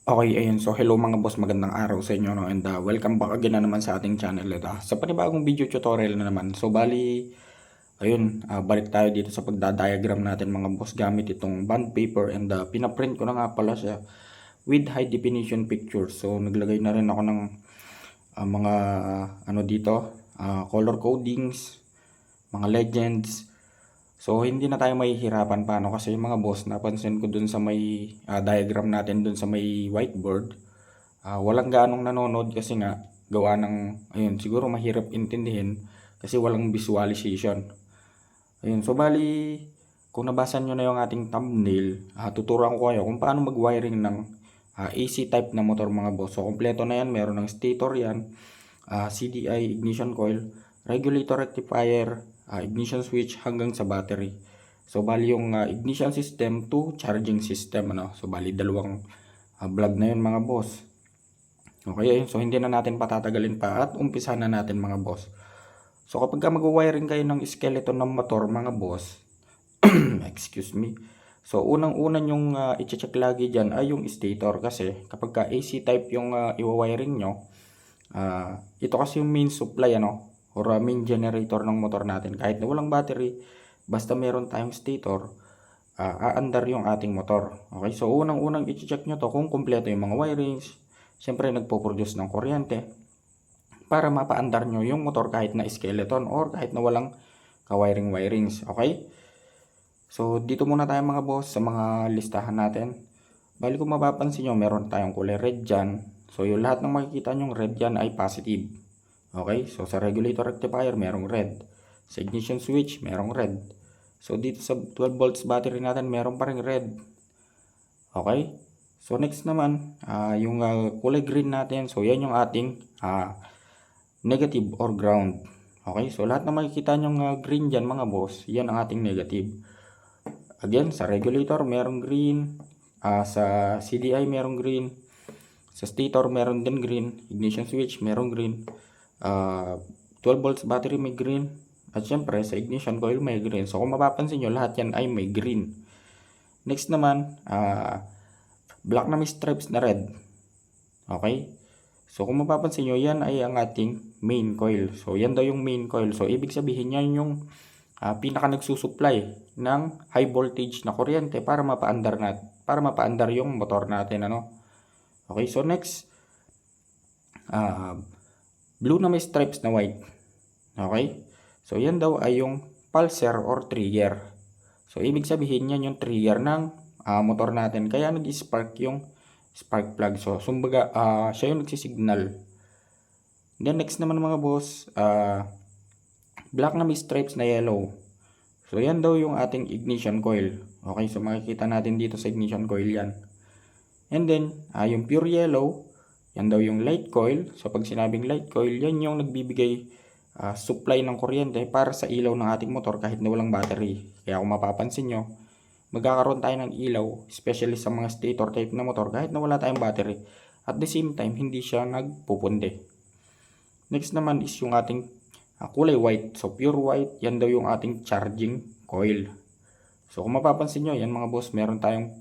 Okay, ayun. So, hello mga boss, magandang araw sa inyo, no? And welcome back again na naman sa ating channel. Sa panibagong video tutorial na naman. So, bali, ayun, balik tayo dito sa pagdadiagram natin mga boss gamit itong bond paper and pinaprint ko na nga pala siya with high definition pictures. So, naglagay na rin ako ng mga ano dito, color codings, mga legends. So, hindi na tayo mahihirapan pa, no? Kasi mga boss, napansin ko dun sa may diagram natin dun sa may whiteboard. Walang ganong nanonood kasi nga gawa ng ayun siguro mahirap intindihin kasi walang visualization. Ayun, so bali kung nabasa nyo na yung ating thumbnail, tuturuan ko kayo kung paano mag-wiring ng AC type na motor mga boss. So kompleto na yan, meron ng stator yan, CDI, ignition coil, regulator rectifier, ignition switch hanggang sa battery. So bali yung ignition system to charging system, ano. So bali dalawang vlog na yun mga boss. Okay, ayun. So hindi na natin patatagalin pa at umpisa na natin mga boss. So kapag mag-wiring kayo ng skeleton ng motor mga boss, excuse me. So unang-una yung i-check lagi dyan ay yung stator kasi kapag ka AC type yung i-wiring nyo, ito kasi yung main supply ano or main generator ng motor natin. Kahit na walang battery, basta meron tayong stator, aandar yung ating motor. Okay, so unang-unang i-check nyo to kung kumpleto yung mga wirings. Siyempre nagpo-produce ng kuryente para mapaandar nyo yung motor kahit na skeleton or kahit na walang ka-wiring wirings. Okay? So dito muna tayo mga boss sa mga listahan natin. Bali kung mapapansin nyo, meron tayong kulay red dyan. So yung lahat ng makikita nyong red dyan ay positive. Okay? So sa regulator rectifier, merong red. Sa ignition switch, merong red. So dito sa 12 volts battery natin, meron pa ring red. Okay? So next naman, yung kulay green natin. So yan yung ating negative or ground. Okay? So lahat na makikita nyong green dyan mga boss, yan ang ating negative. Again, sa regulator merong green, sa CDI merong green, sa stator meron din green, ignition switch merong green, 12 volts battery may green, at syempre sa ignition coil may green. So kung mapapansin nyo, lahat yan ay may green. Next naman, black na may stripes na red. Okay? So kung mapapansin nyo, yan ay ang ating main coil. So yan daw yung main coil. So ibig sabihin yan yung pinaka nagsusupply ng high voltage na kuryente para mapaandar yung motor natin, ano. Okay, so next, blue na may stripes na white. Okay? So yan daw ay yung pulser or trigger. So ibig sabihin yan yung trigger ng motor natin. Kaya nag-spark yung spark plug. So sumbaga siya yung nagsisignal. Then next naman mga boss, black na may stripes na yellow. So yan daw yung ating ignition coil. Okay, so makikita natin dito sa ignition coil yan. And then, yung pure yellow, yan daw yung light coil. So pag sinabing light coil, yan yung nagbibigay supply ng kuryente para sa ilaw ng ating motor kahit na walang battery. Kaya kung mapapansin nyo, magkakaroon tayo ng ilaw, especially sa mga stator type na motor kahit na wala tayong battery. At the same time, hindi siya nagpupunde. Next naman is yung ating kulay white. So pure white, yan daw yung ating charging coil. So kung mapapansin nyo, yan mga boss, meron tayong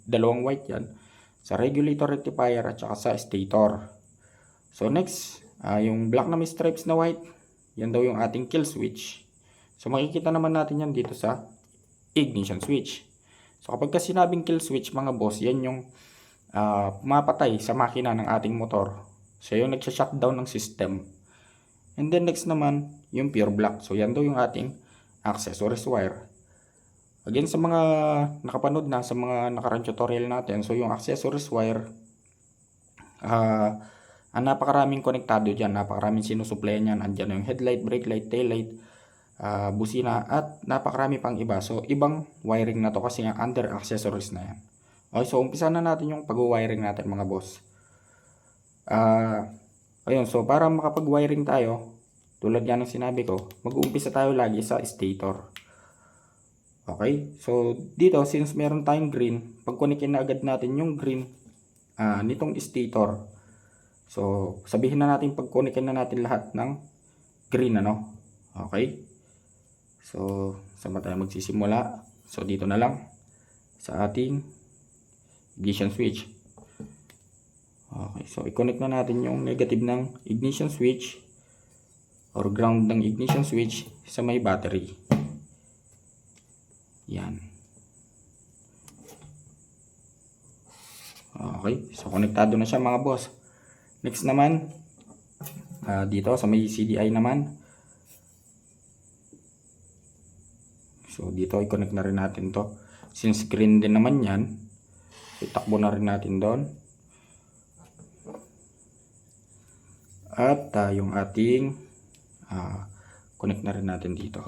dalawang white yan. Sa regulator rectifier at saka sa stator. So next, yung black na may stripes na white, yan daw yung ating kill switch. So makikita naman natin yan dito sa ignition switch. So kapag sinabing kill switch mga boss, yan yung mapatay sa makina ng ating motor. So yung nagsha-shutdown ng system. And then next naman, yung pure black. So yan daw yung ating accessories wire. Again, sa mga nakapanood na, sa mga nakarang tutorial natin, so yung accessories wire, napakaraming konektado dyan, napakaraming sinusuplayan yan. Andyan yung headlight, brake light, tail light, busina, at napakarami pang iba. So ibang wiring na to kasi nga under accessories na yan. Okay, so umpisa na natin yung pag-wiring natin mga boss. Ayun, so para makapag-wiring tayo, tulad yan ng sinabi ko, mag-uumpisa tayo lagi sa stator. Okay, so dito since meron tayong green, pag-connectin na agad natin yung green nitong stator. So sabihin na natin pag-connectin na natin lahat ng green, ano. Okay, so saan ba tayo magsisimula? So dito na lang sa ating ignition switch. Okay, so i-connect na natin yung negative ng ignition switch or ground ng ignition switch sa may battery. Yan. Okay, so konektado na siya mga boss. Next naman, dito sa may CDI naman. So dito i-connect na rin natin to. Since green din naman yan, itakbo na rin natin doon. At yung ating connect na rin natin dito.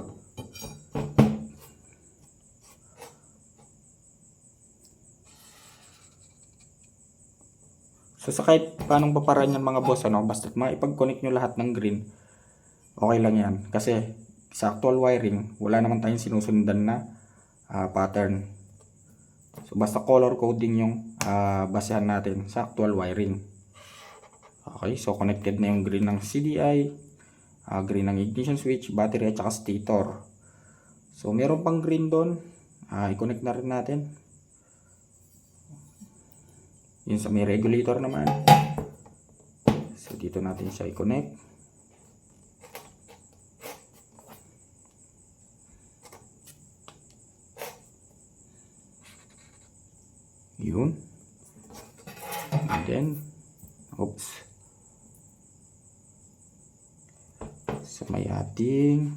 So sa kahit paanong paparan yan mga boss, basta maipag-connect nyo lahat ng green, okay lang yan. Kasi sa actual wiring, wala naman tayong sinusundan na pattern. So basta color coding yung basehan natin sa actual wiring. Okay, so connected na yung green ng CDI, green ng ignition switch, battery at saka stator. So meron pang green doon, i-connect na rin natin. Yun sa may regulator naman. So dito natin siya i-connect. Yun. And then, oops. Sa may ating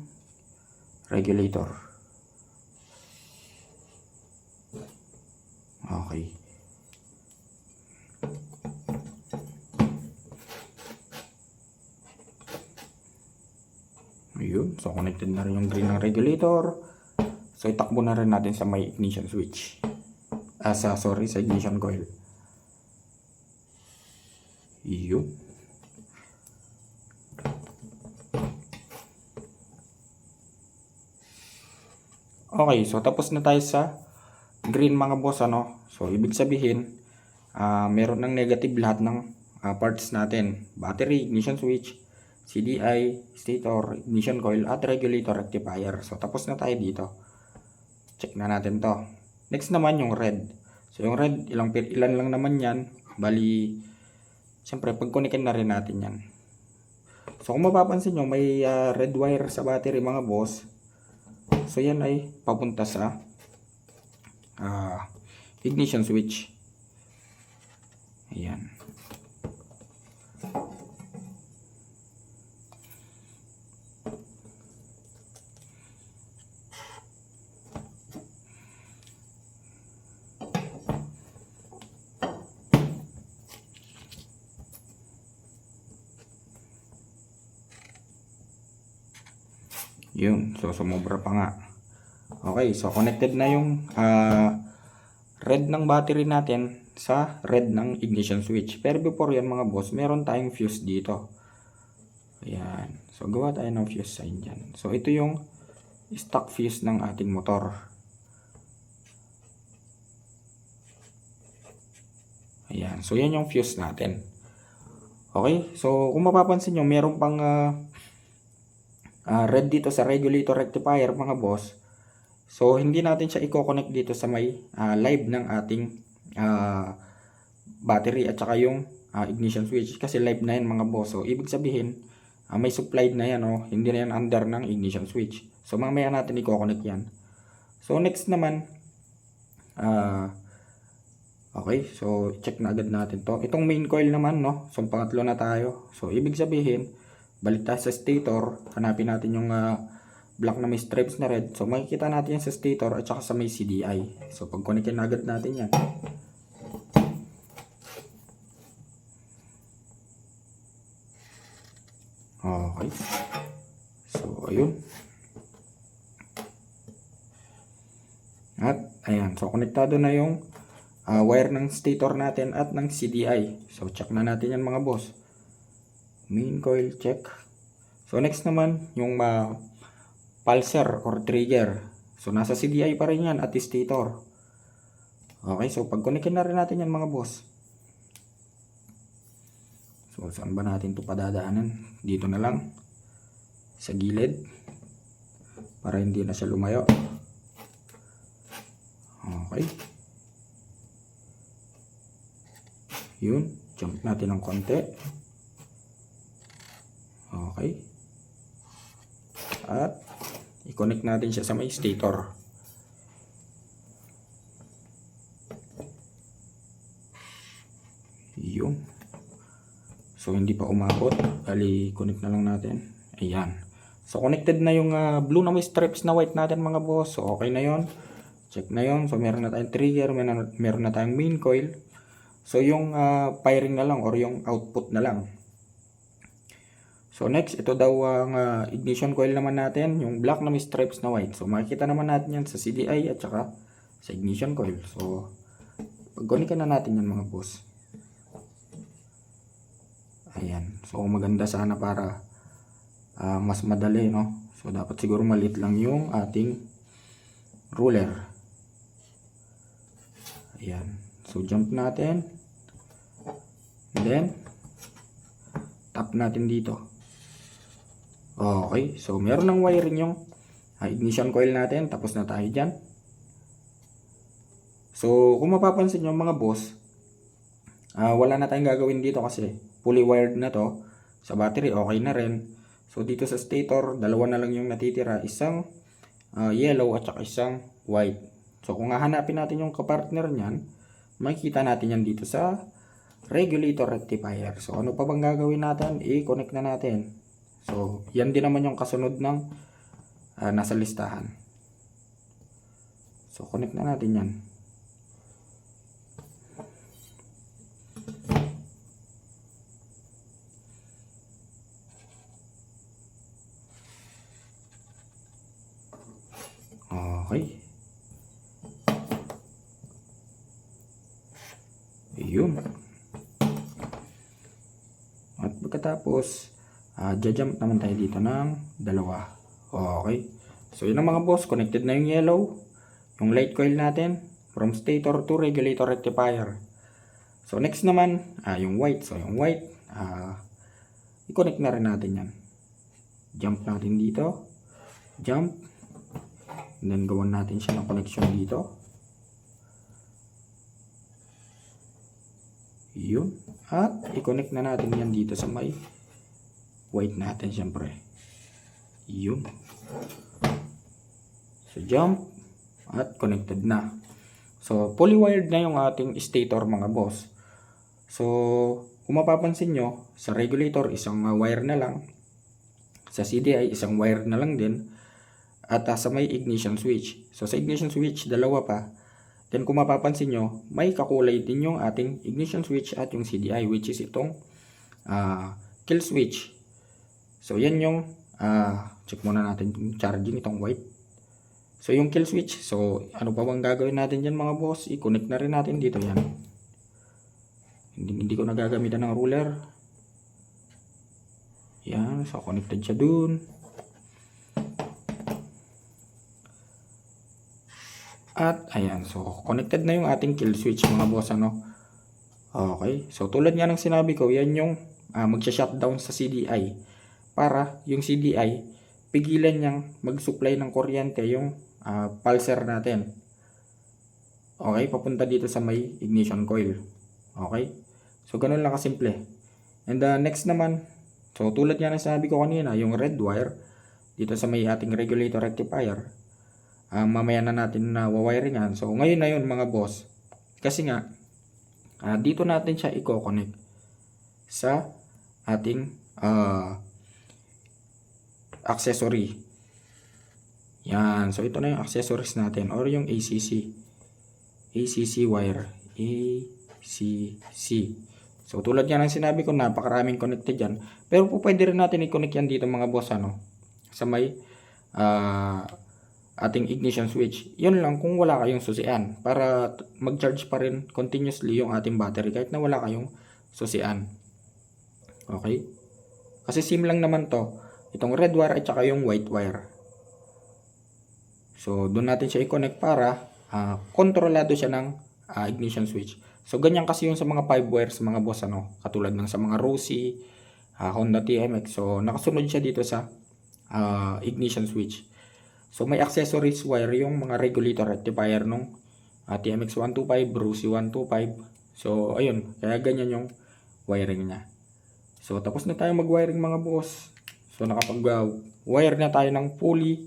regulator. Okay. Ayun. So, connected na rin yung green ng regulator. So, itakbo na rin natin sa may ignition switch. Sa ignition coil. Yun. Okay, so tapos na tayo sa green mga boss, So, ibig sabihin, meron ng negative lahat ng parts natin. Battery, ignition switch, CDI, stator, ignition coil, at regulator rectifier. So, tapos na tayo dito. Check na natin to. Next naman yung red. So, yung red, ilan lang naman yan. Bali, siyempre, pag-connectin na rin natin yan. So, kung mapapansin nyo, may red wire sa battery mga boss. So, yan ay papunta sa ignition switch. Ayan. Yun. So, sumobra pa nga. Okay. So, connected na yung red ng battery natin sa red ng ignition switch. Pero before yan mga boss, meron tayong fuse dito. Ayan. So, gawa tayo ng fuse sign dyan. So, ito yung stock fuse ng ating motor. Ayan. So, yan yung fuse natin. Okay. So, kung mapapansin nyo, meron pang red dito sa regulator rectifier mga boss. So hindi natin siya i-connect dito sa may live ng ating battery at saka yung ignition switch kasi live na yan mga boss. So ibig sabihin may supplied na yan, hindi na yan under ng ignition switch. So mamaya natin i-connect yan. So next naman okay, so check na agad natin to. Itong main coil naman, so pangatlo na tayo. So ibig sabihin balik tayo sa stator, hanapin natin yung black na may stripes na red. So makikita natin yan sa stator at saka sa may CDI. So pag-connectin na agad natin yan. Okay. So ayun. At ayan, so konektado na yung wire ng stator natin at ng CDI. So check na natin yan mga boss. Main coil check. So next naman yung pulser or trigger. So nasa CDI pa rin yan at stator. Okay, so pag-connectin na rin natin yan mga boss. So saan ba natin ito padadaanan? Dito na lang sa gilid para hindi na siya lumayo. Okay. Yun. Jump natin ng konti. Okay. At i-connect natin siya sa may stator. Yun. So hindi pa umabot. Bali, connect na lang natin. Ayan. So connected na yung blue na may stripes na white natin mga boss. So okay na yon. Check na yon. So meron na tayong trigger, meron na tayong main coil. So yung firing na lang or yung output na lang. So next, ito daw ang ignition coil naman natin, yung black na may stripes na white. So makikita naman natin yan sa CDI at saka sa ignition coil. So pag-connect na natin yan mga boss. Ayan. So maganda sana para mas madali, no? So dapat siguro maliit lang yung ating ruler. Ayan. So jump natin. And then tap natin dito. Okay. So meron ng wiring yung ignition coil natin. Tapos na tayo dyan. So kung mapapansin nyo mga boss, wala na tayong gagawin dito kasi fully wired na to. Sa battery okay na rin. So dito sa stator, dalawa na lang yung natitira. Isang yellow at saka isang white. So kung hahanapin natin yung kapartner niyan, makikita natin yan dito sa regulator rectifier. So ano pa bang gagawin natin? I-connect na natin. So yan din naman yung kasunod ng nasa listahan. So connect na natin yan. Okay. Ayun. At pagkatapos, jump naman tayo dito ng dalawa. Okay. So yun ang mga boss, connected na yung yellow, yung light coil natin, from stator to regulator rectifier. So next naman, yung white. So yung white, i-connect na rin natin yan. Jump natin dito. Jump. And then gawan natin siya ng connection dito. Yun. At i-connect na natin yan dito sa may white natin syempre. Yun. So jump. At connected na. So fully wired na yung ating stator mga boss. So kung mapapansin nyo, sa regulator isang wire na lang. Sa CDI isang wire na lang din. At sa may ignition switch. So sa ignition switch, dalawa pa. Then kung mapapansin nyo, may kakulay din yung ating ignition switch at yung CDI, which is itong kill switch. So yan yung, check muna natin yung charging, itong white. So yung kill switch, so ano pa bang gagawin natin dyan mga boss? I-connect na rin natin dito yan. Hindi ko nagagamitan ng ruler. Yan, so connected siya dun. At ayan, so connected na yung ating kill switch mga boss, ano. Okay, so tulad nga ng sinabi ko, yan yung magsha-shutdown sa CDI para yung CDI pigilan niyang mag-supply ng kuryente yung pulser natin. Okay, papunta dito sa may ignition coil. Okay, so ganun lang kasimple. And next naman, so tulad nga ng sinabi ko kanina, yung red wire dito sa may ating regulator rectifier. Mamaya na natin na wawiringan. So ngayon na yun mga boss. Kasi nga dito natin siya i-connect sa ating accessory. Yan. So ito na yung accessories natin or yung ACC. ACC wire. ACC. So tulad yan ang sinabi ko, napakaraming connected yan. Pero po pwede rin natin i-connect yan dito mga boss, ano, sa may ating ignition switch. Yun lang kung wala kayong susian para mag-charge pa rin continuously yung ating battery kahit na wala kayong susian. Okay? Kasi sim lang naman to. Itong red wire at saka yung white wire. So doon natin siya i-connect para kontrolado siya ng ignition switch. So ganyan kasi yung sa mga 5 wires mga boss, ano, katulad ng sa mga Rossi, Honda TMX. So nakasunod siya dito sa ignition switch. So may accessories wire yung mga regulator rectifier nung TMX 125, Rossi 125. So ayun, kaya ganyan yung wiring niya. So tapos na tayo mag-wiring mga boss. So nakapag-wire na tayo ng fully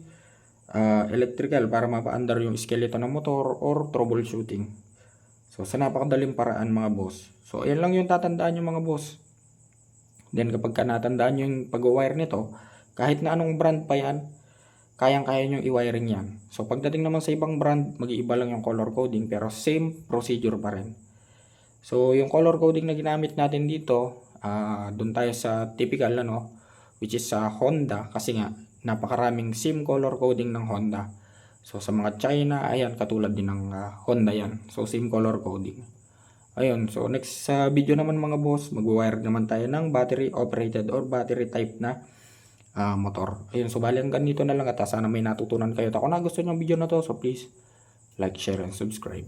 electrical para mapaandar yung skeleton ng motor or troubleshooting. So sa napakadaling paraan mga boss. So ayan lang yung tatandaan nyo mga boss. Then kapag ka natandaan nyo yung pag-wire nito, kahit na anong brand pa yan, kayang-kaya nyo i-wiring yan. So pagdating naman sa ibang brand, mag-iiba lang yung color coding pero same procedure pa rin. So yung color coding na ginamit natin dito, doon tayo sa typical which is sa Honda kasi nga napakaraming same color coding ng Honda. So sa mga China, ayan katulad din ng Honda yan. So same color coding. Ayun, so next sa video naman mga boss, mag-wire naman tayo ng battery operated or battery type na motor. Ayun, so bali hanggang dito na lang at sana may natutunan kayo. At kung nagustuhan yung video na to, so please like, share, and subscribe.